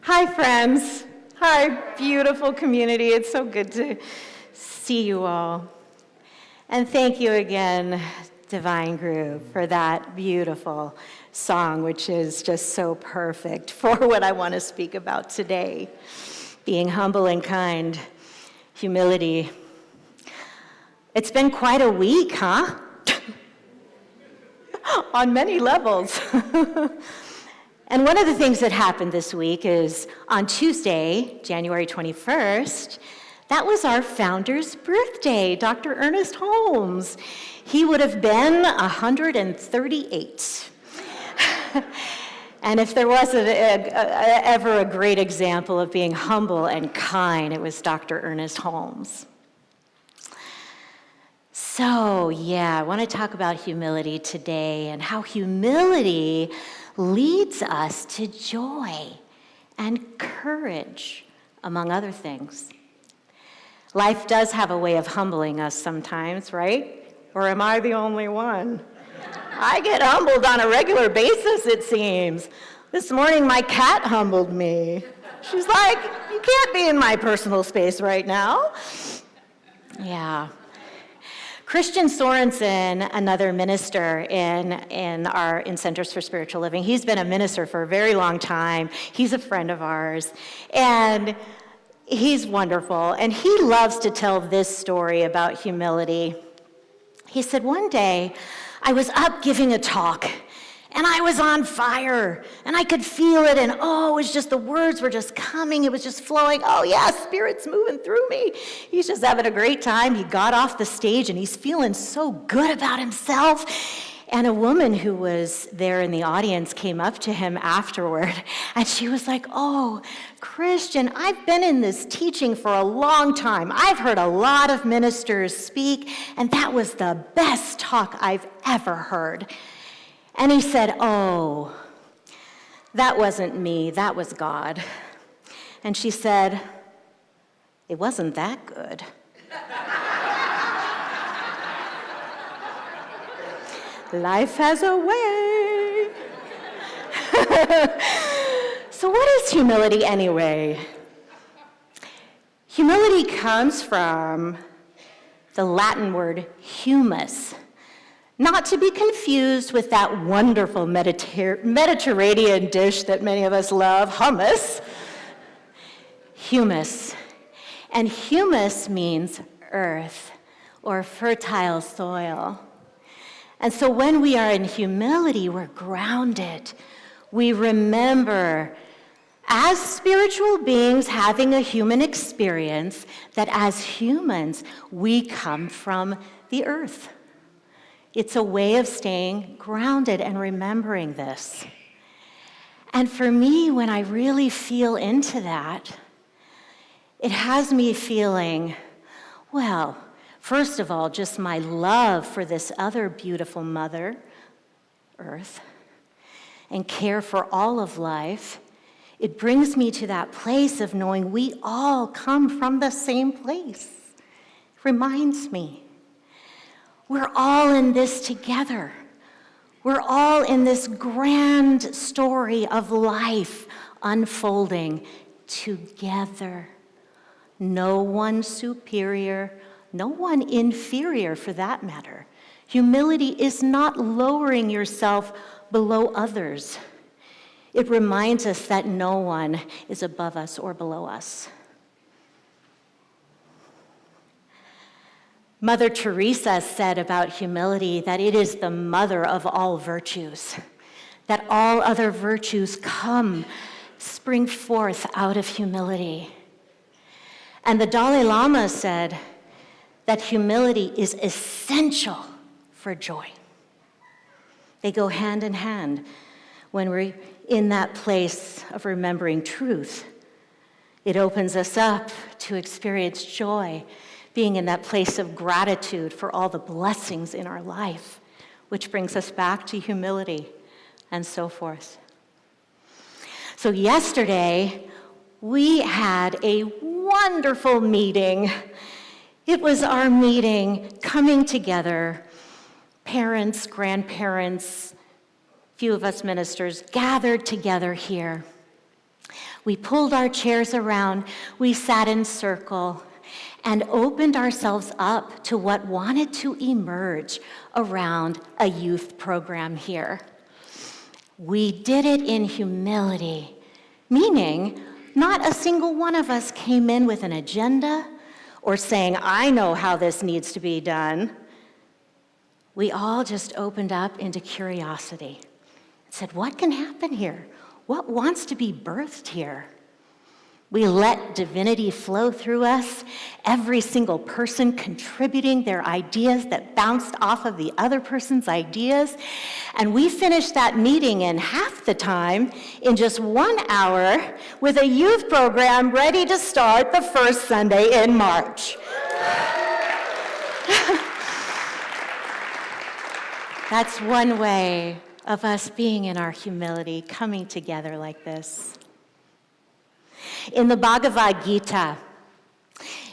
Hi, friends. Hi, beautiful community. It's so good to see you all. And thank you again, Divine Groove, for that beautiful song, which is just so perfect for what I want to speak about today. Being humble and kind, humility. It's been quite a week, huh? On many levels. And one of the things that happened this week is on Tuesday, January 21st, that was our founder's birthday, Dr. Ernest Holmes. He would have been 138. And if there was ever a great example of being humble and kind, it was Dr. Ernest Holmes. So, I want to talk about humility today and how humility leads us to joy and courage, among other things. Life does have a way of humbling us sometimes, right? Or am I the only one? I get humbled on a regular basis, it seems. This morning, my cat humbled me. She's like, "You can't be in my personal space right now." Yeah. Christian Sorensen, another minister in Centers for Spiritual Living, he's been a minister for a very long time. He's a friend of ours, and he's wonderful. And he loves to tell this story about humility. He said, one day, I was up giving a talk, and I was on fire, and I could feel it, and it was just, the words were just coming, it was just flowing. Oh yeah, Spirit's moving through me. He's just having a great time. He got off the stage, and he's feeling so good about himself. And a woman who was there in the audience came up to him afterward, and she was like, "Oh, Christian, I've been in this teaching for a long time. I've heard a lot of ministers speak, and that was the best talk I've ever heard." And he said, "Oh, that wasn't me, that was God." And she said, "It wasn't that good." Life has a way. So what is humility anyway? Humility comes from the Latin word humus, not to be confused with that wonderful Mediterranean dish that many of us love, hummus. Humus. And humus means earth or fertile soil. And so when we are in humility, we're grounded. We remember, as spiritual beings having a human experience, that as humans, we come from the earth. It's a way of staying grounded and remembering this. And for me, when I really feel into that, it has me feeling, well, first of all, just my love for this other beautiful Mother Earth and care for all of life. It brings me to that place of knowing we all come from the same place. It reminds me. We're all in this together. We're all in this grand story of life unfolding together. No one superior, no one inferior for that matter. Humility is not lowering yourself below others. It reminds us that no one is above us or below us. Mother Theresa said about humility that it is the mother of all virtues, that all other virtues spring forth out of humility. And the Dalai Lama said that humility is essential for joy. They go hand in hand when we're in that place of remembering truth. It opens us up to experience joy, being in that place of gratitude for all the blessings in our life, which brings us back to humility and so forth. So yesterday, we had a wonderful meeting. It was our meeting coming together, parents, grandparents, few of us ministers gathered together here. We pulled our chairs around, we sat in circle, and opened ourselves up to what wanted to emerge around a youth program here. We did it in humility, meaning not a single one of us came in with an agenda or saying, I know how this needs to be done. We all just opened up into curiosity and said, what can happen here? What wants to be birthed here? We let divinity flow through us, every single person contributing their ideas that bounced off of the other person's ideas. And we finished that meeting in half the time, in just 1 hour, with a youth program ready to start the first Sunday in March. That's one way of us being in our humility, coming together like this. In the Baghavad Gita,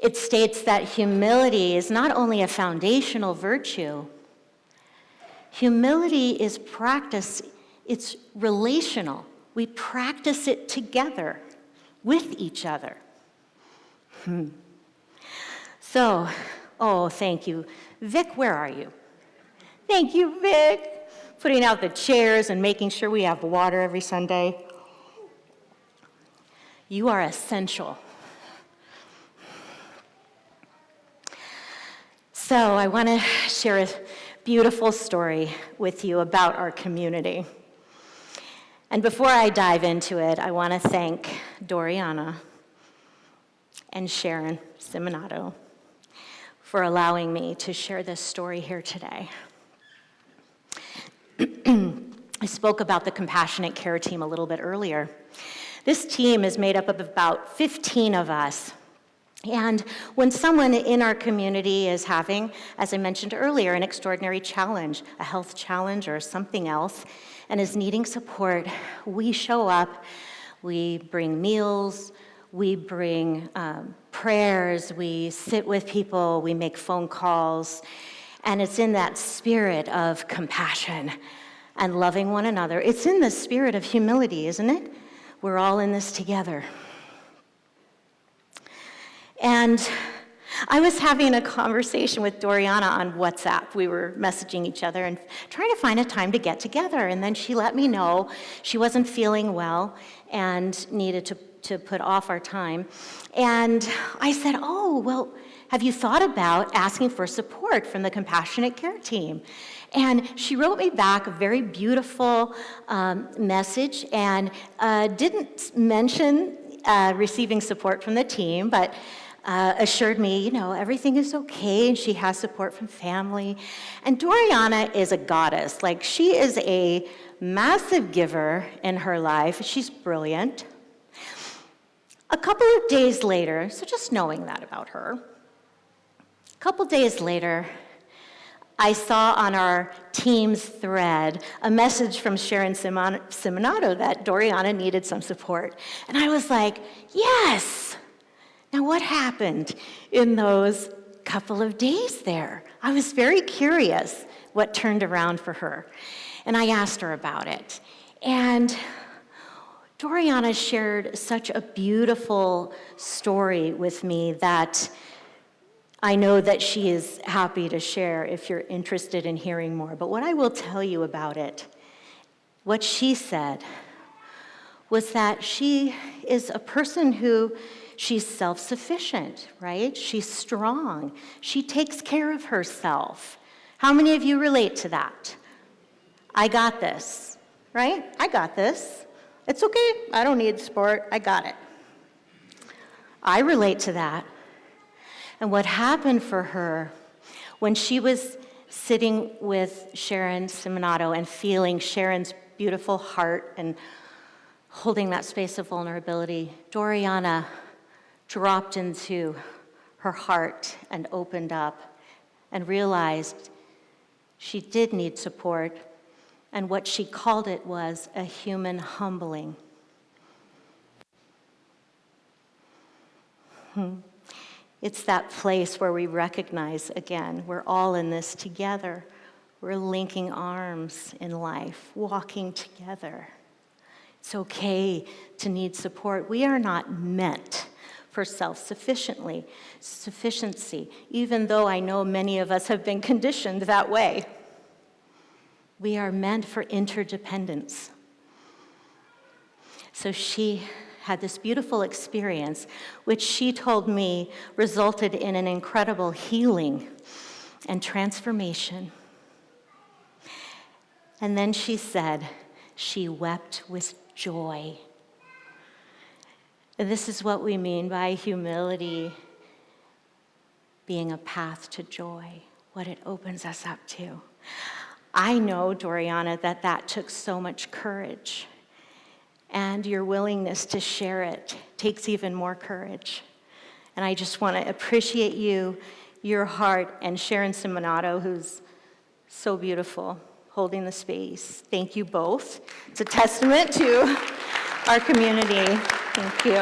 it states that humility is not only a foundational virtue, humility is practice, it's relational. We practice it together with each other. So, thank you. Vic, where are you? Thank you, Vic. Putting out the chairs and making sure we have water every Sunday. You are essential. So I want to share a beautiful story with you about our community. And before I dive into it, I want to thank Doriana and Sharon Simonato for allowing me to share this story here today. I spoke about the compassionate care team a little bit earlier. This team is made up of about 15 of us. And when someone in our community is having, as I mentioned earlier, an extraordinary challenge, a health challenge or something else, and is needing support, we show up, we bring meals, we bring prayers, we sit with people, we make phone calls, and it's in that spirit of compassion and loving one another. It's in the spirit of humility, isn't it? We're all in this together. And I was having a conversation with Doriana on WhatsApp. We were messaging each other and trying to find a time to get together. And then she let me know she wasn't feeling well and needed to put off our time. And I said, well, have you thought about asking for support from the compassionate care team? And she wrote me back a very beautiful message and didn't mention receiving support from the team, but assured me, everything is okay, and she has support from family. And Doriana is a goddess. Like, she is a massive giver in her life. She's brilliant. A couple of days later, so just knowing that about her, a couple days later, I saw on our team's thread a message from Sharon Simonato that Doriana needed some support. And I was like, yes! Now what happened in those couple of days there? I was very curious what turned around for her. And I asked her about it. And Doriana shared such a beautiful story with me that I know that she is happy to share if you're interested in hearing more. But what I will tell you about it, what she said, was that she is a person who, she's self-sufficient, right? She's strong. She takes care of herself. How many of you relate to that? I got this, right? I got this. It's okay. I don't need support. I got it. I relate to that. And what happened for her when she was sitting with Sharon Simonato and feeling Sharon's beautiful heart and holding that space of vulnerability, Doriana dropped into her heart and opened up and realized she did need support, and what she called it was a human humbling. It's that place where we recognize, again, we're all in this together. We're linking arms in life, walking together. It's okay to need support. We are not meant for sufficiency, even though I know many of us have been conditioned that way. We are meant for interdependence. So she had this beautiful experience, which she told me resulted in an incredible healing and transformation. And then she said she wept with joy. This is what we mean by humility being a path to joy, what it opens us up to. I know, Doriana, that took so much courage, and your willingness to share it takes even more courage. And I just want to appreciate you, your heart, and Sharon Simonato, who's so beautiful, holding the space. Thank you both. It's a testament to our community. Thank you.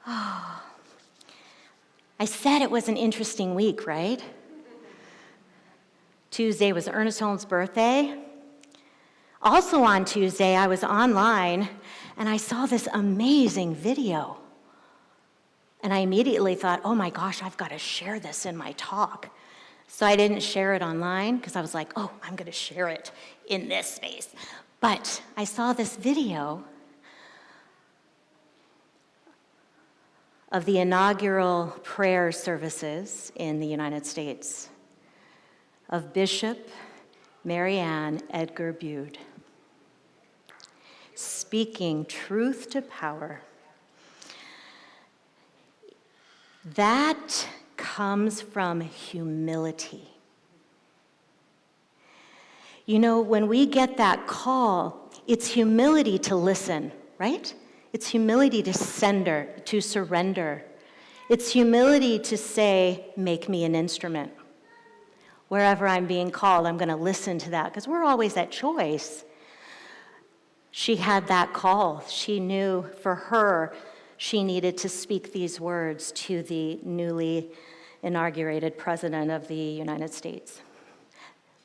Oh. I said it was an interesting week, right? Tuesday was Ernest Holmes' birthday. Also on Tuesday, I was online, and I saw this amazing video. And I immediately thought, oh my gosh, I've got to share this in my talk. So I didn't share it online, because I was like, oh, I'm going to share it in this space. But I saw this video of the inaugural prayer services in the United States of Bishop Marianne Edgar Bude, speaking truth to power. That comes from humility. You know, when we get that call, it's humility to listen, right? It's humility to surrender. It's humility to say, make me an instrument. Wherever I'm being called, I'm going to listen to that, because we're always at choice. She had that call. She knew for her, she needed to speak these words to the newly inaugurated president of the United States.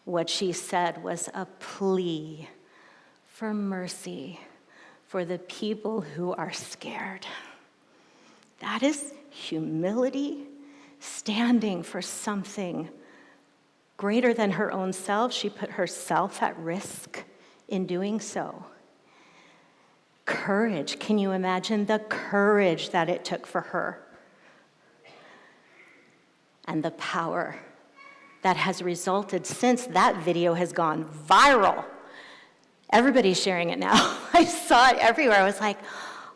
What she said was a plea for mercy for the people who are scared. That is humility, standing for something greater than her own self. She put herself at risk in doing so. Courage. Can you imagine the courage that it took for her? And the power that has resulted since that video has gone viral. Everybody's sharing it now. I saw it everywhere. I was like,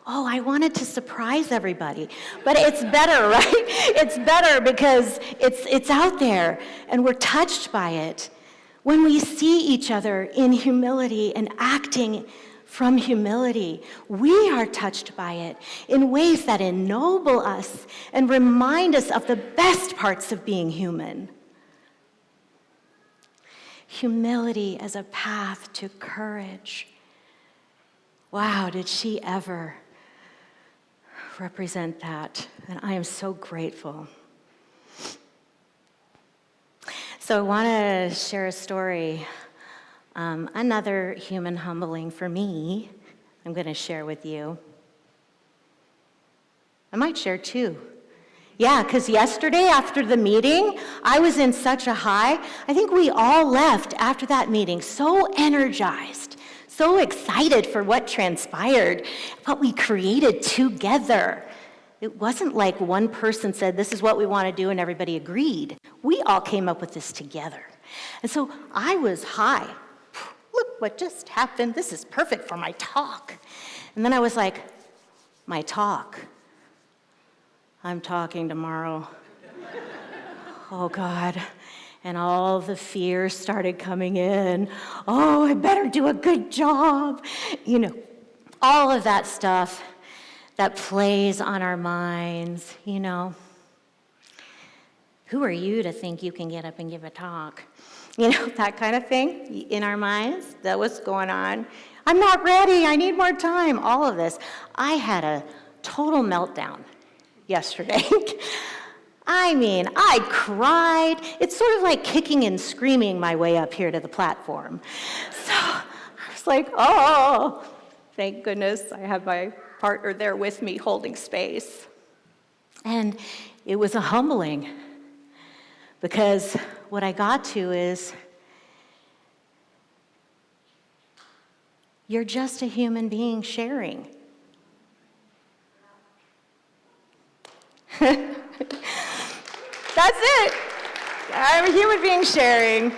oh, I wanted to surprise everybody. But it's better, right? It's better because it's out there and we're touched by it. When we see each other in humility and acting from humility, we are touched by it in ways that ennoble us and remind us of the best parts of being human. Humility as a path to courage. Wow, did she ever represent that? And I am so grateful. So I want to share a story. Another human humbling for me, I'm going to share with you. I might share two. Yeah, because yesterday after the meeting, I was in such a high. I think we all left after that meeting so energized, so excited for what transpired, what we created together. It wasn't like one person said, this is what we want to do, and everybody agreed. We all came up with this together. And so I was high. Look what just happened. This is perfect for my talk. And then I was like, my talk. I'm talking tomorrow. Oh, God. And all the fears started coming in. Oh, I better do a good job. You know, all of that stuff that plays on our minds, you know. Who are you to think you can get up and give a talk? You know, that kind of thing in our minds. That was going on. I'm not ready. I need more time. All of this. I had a total meltdown yesterday. I mean, I cried. It's sort of like kicking and screaming my way up here to the platform. So I was like, oh, thank goodness I have my partner there with me holding space. And it was a humbling, because what I got to is, you're just a human being sharing. That's it. I'm a human being sharing.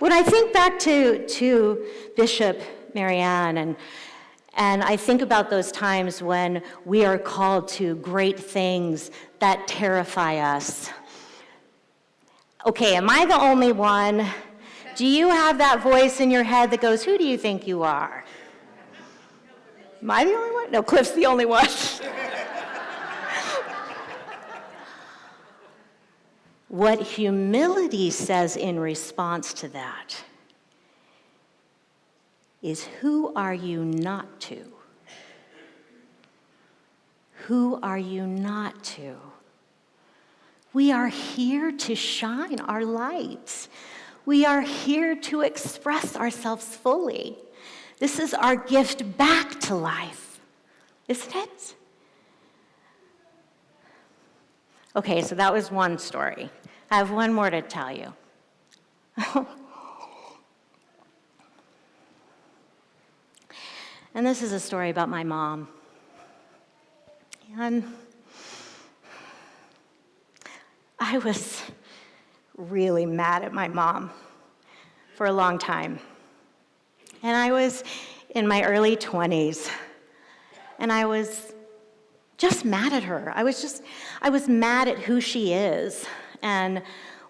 When I think back to Bishop Marianne, and I think about those times when we are called to great things that terrify us. Okay, am I the only one? Do you have that voice in your head that goes, who do you think you are? Am I the only one? No, Cliff's the only one. What humility says in response to that is, who are you not to? Who are you not to? We are here to shine our lights. We are here to express ourselves fully. This is our gift back to life, isn't it? Okay, so that was one story. I have one more to tell you. And this is a story about my mom. And I was really mad at my mom for a long time. And I was in my early 20s, and I was just mad at her. I was mad at who she is and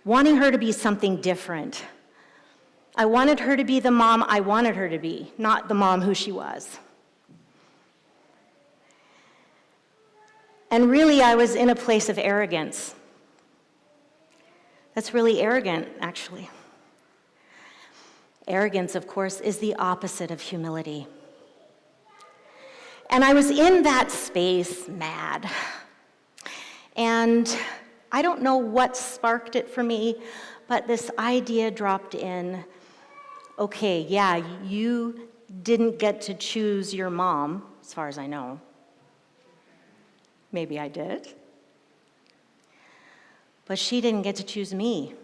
wanting her to be something different. I wanted her to be the mom I wanted her to be, not the mom who she was. And really, I was in a place of arrogance. That's really arrogant, actually. Arrogance, of course, is the opposite of humility. And I was in that space, mad. And I don't know what sparked it for me, but this idea dropped in. Okay, yeah, you didn't get to choose your mom, as far as I know. Maybe I did. But she didn't get to choose me.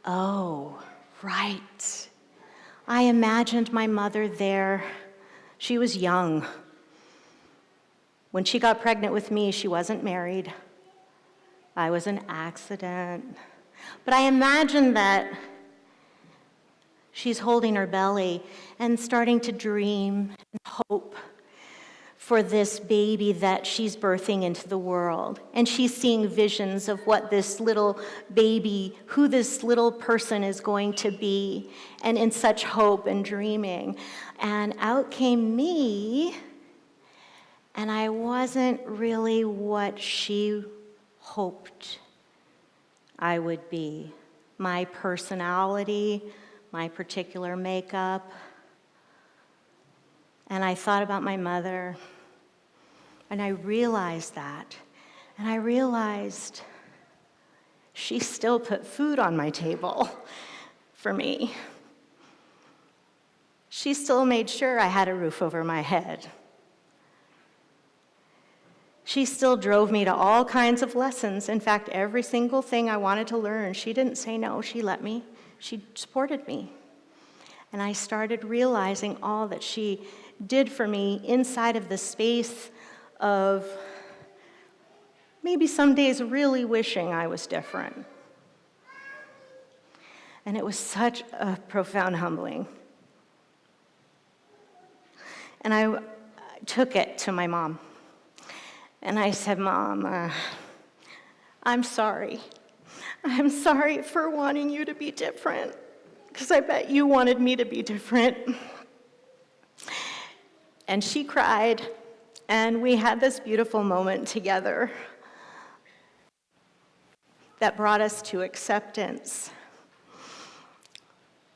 Oh, right. I imagined my mother there. She was young. When she got pregnant with me, she wasn't married. I was an accident. But I imagined that she's holding her belly and starting to dream and hope for this baby that she's birthing into the world. And she's seeing visions of what this little baby, who this little person is going to be, and in such hope and dreaming. And out came me, and I wasn't really what she hoped I would be. My personality, my particular makeup. And I thought about my mother, and I realized that. And I realized she still put food on my table for me. She still made sure I had a roof over my head. She still drove me to all kinds of lessons. In fact, every single thing I wanted to learn, she didn't say no, she let me. She supported me. And I started realizing all that she did for me inside of the space of maybe some days really wishing I was different. And it was such a profound humbling. And I took it to my mom. And I said, Mom, I'm sorry. I'm sorry for wanting you to be different, because I bet you wanted me to be different. And she cried, and we had this beautiful moment together that brought us to acceptance.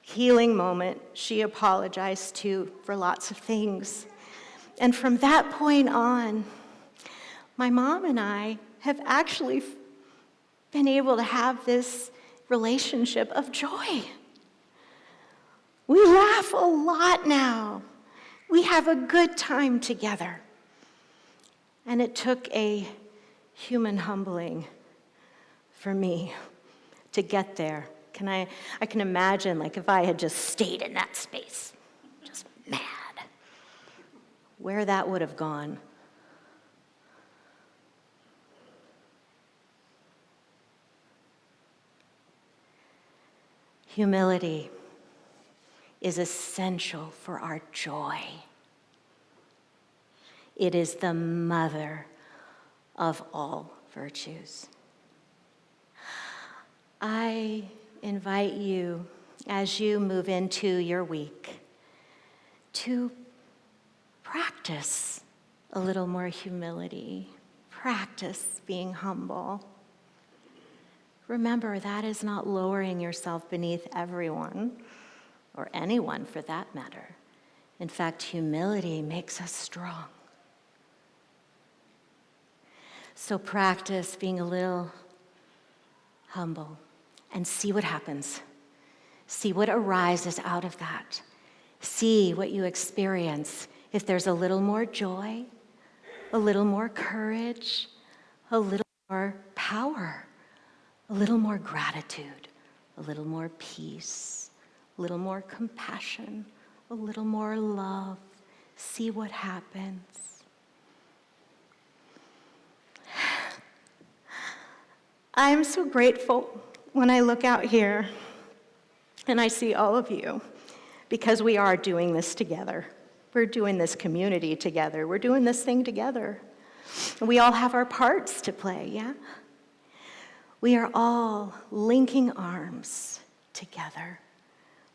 Healing moment. She apologized too for lots of things. And from that point on, my mom and I have actually been able to have this relationship of joy. We laugh a lot now. We have a good time together. And it took a human humbling for me to get there. I can imagine, like, if I had just stayed in that space, just mad, where that would have gone. Humility is essential for our joy. It is the mother of all virtues. I invite you, as you move into your week, to practice a little more humility. Practice being humble. Remember, that is not lowering yourself beneath everyone, or anyone for that matter. In fact, humility makes us strong. So practice being a little humble and see what happens. See what arises out of that. See what you experience. If there's a little more joy, a little more courage, a little more power, a little more gratitude, a little more peace, a little more compassion, a little more love. See what happens. I'm so grateful when I look out here and I see all of you, because we are doing this together. We're doing this community together. We're doing this thing together. We all have our parts to play, yeah? We are all linking arms together.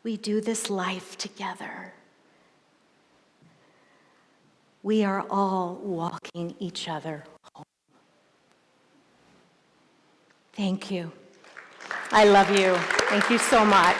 We do this life together. We are all walking each other home. Thank you. I love you. Thank you so much.